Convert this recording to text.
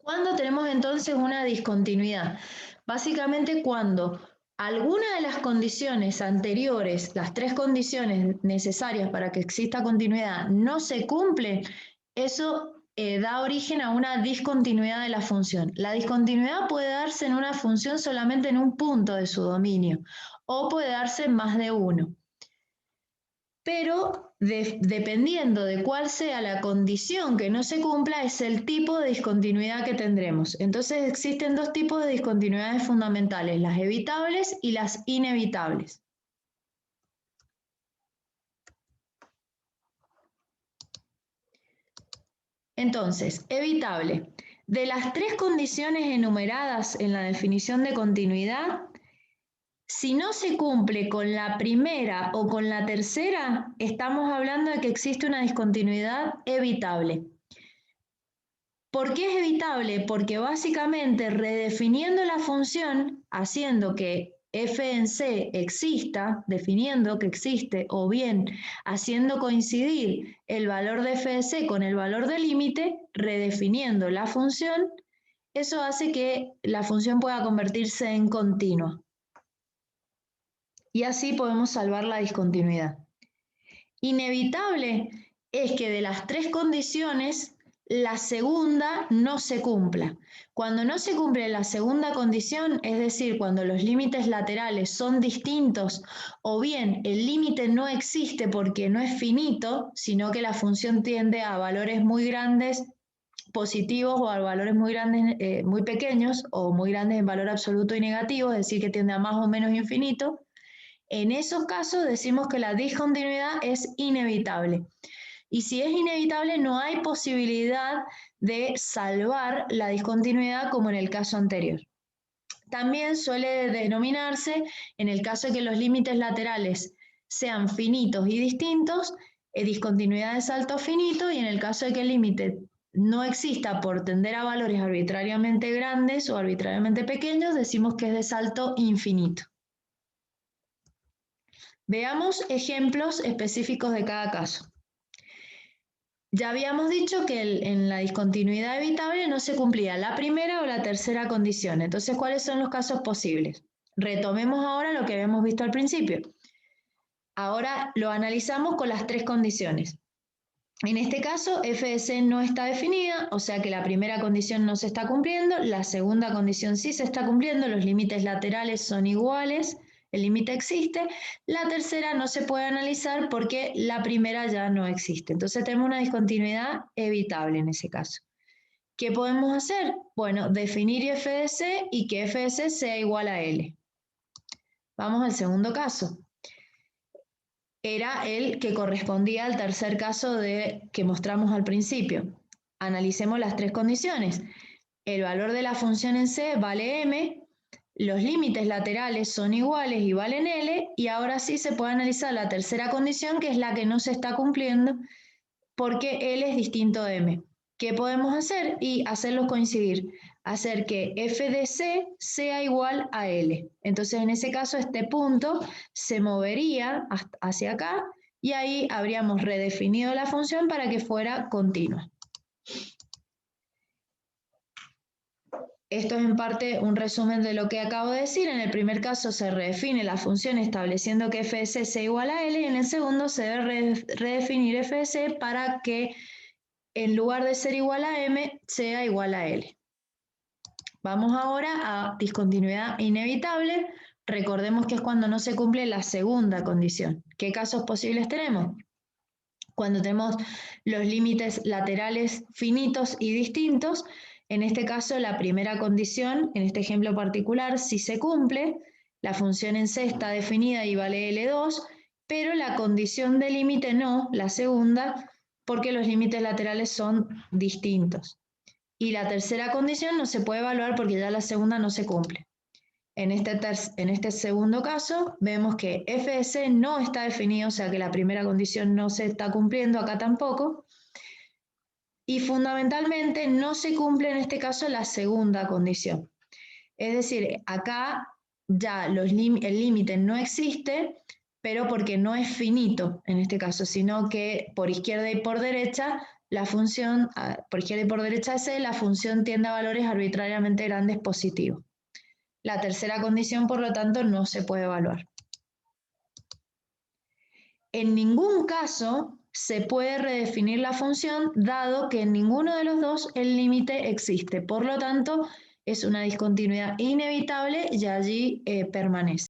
¿Cuándo tenemos entonces una discontinuidad? Básicamente cuando alguna de las condiciones anteriores, las tres condiciones necesarias para que exista continuidad, no se cumplen, eso da origen a una discontinuidad de la función. La discontinuidad puede darse en una función solamente en un punto de su dominio o puede darse en más de uno. Pero dependiendo de cuál sea la condición que no se cumpla, es el tipo de discontinuidad que tendremos. Entonces existen dos tipos de discontinuidades fundamentales, las evitables y las inevitables. Entonces, evitable. De las tres condiciones enumeradas en la definición de continuidad, si no se cumple con la primera o con la tercera, estamos hablando de que existe una discontinuidad evitable. ¿Por qué es evitable? Porque básicamente redefiniendo la función, haciendo que f en c exista, definiendo que existe, o bien haciendo coincidir el valor de f de c con el valor del límite, redefiniendo la función, eso hace que la función pueda convertirse en continua. Y así podemos salvar la discontinuidad. Inevitable es que de las tres condiciones, la segunda no se cumpla. Cuando no se cumple la segunda condición, es decir, cuando los límites laterales son distintos o bien el límite no existe porque no es finito, sino que la función tiende a valores muy grandes positivos o a valores muy grandes, muy pequeños o muy grandes en valor absoluto y negativo, es decir, que tiende a más o menos infinito. En esos casos decimos que la discontinuidad es inevitable. Y si es inevitable, no hay posibilidad de salvar la discontinuidad como en el caso anterior. También suele denominarse, en el caso de que los límites laterales sean finitos y distintos, discontinuidad de salto finito, y en el caso de que el límite no exista por tender a valores arbitrariamente grandes o arbitrariamente pequeños, decimos que es de salto infinito. Veamos ejemplos específicos de cada caso. Ya habíamos dicho que en la discontinuidad evitable no se cumplía la primera o la tercera condición. Entonces, ¿cuáles son los casos posibles? Retomemos ahora lo que habíamos visto al principio. Ahora lo analizamos con las tres condiciones. En este caso, f de c no está definida, o sea que la primera condición no se está cumpliendo, la segunda condición sí se está cumpliendo, los límites laterales son iguales, el límite existe, la tercera no se puede analizar porque la primera ya no existe. Entonces tenemos una discontinuidad evitable en ese caso. ¿Qué podemos hacer? Bueno, definir f de c y que f de c sea igual a L. Vamos al segundo caso. Era el que correspondía al tercer caso que mostramos al principio. Analicemos las tres condiciones. El valor de la función en C vale m, los límites laterales son iguales y valen L, y ahora sí se puede analizar la tercera condición, que es la que no se está cumpliendo, porque L es distinto de m. ¿Qué podemos hacer? Y hacerlos coincidir. Hacer que f de c sea igual a L. Entonces, en ese caso, este punto se movería hacia acá y ahí habríamos redefinido la función para que fuera continua. Esto es en parte un resumen de lo que acabo de decir. En el primer caso se redefine la función estableciendo que f de c sea igual a L, y en el segundo se debe redefinir f de c para que en lugar de ser igual a m, sea igual a L. Vamos ahora a discontinuidad inevitable. Recordemos que es cuando no se cumple la segunda condición. ¿Qué casos posibles tenemos? Cuando tenemos los límites laterales finitos y distintos. En este caso, la primera condición, en este ejemplo particular, sí se cumple. La función en C está definida y vale L2, pero la condición de límite no, la segunda, porque los límites laterales son distintos. Y la tercera condición no se puede evaluar porque ya la segunda no se cumple. En este segundo caso, vemos que f de c no está definido, o sea que la primera condición no se está cumpliendo, acá tampoco. Y fundamentalmente no se cumple en este caso la segunda condición. Es decir, acá ya el límite no existe, pero porque no es finito en este caso, sino que por izquierda y por derecha la función, por izquierda y por derecha de C, la función tiende a valores arbitrariamente grandes positivos. La tercera condición, por lo tanto, no se puede evaluar. En ningún caso se puede redefinir la función, dado que en ninguno de los dos el límite existe. Por lo tanto, es una discontinuidad inevitable y allí permanece.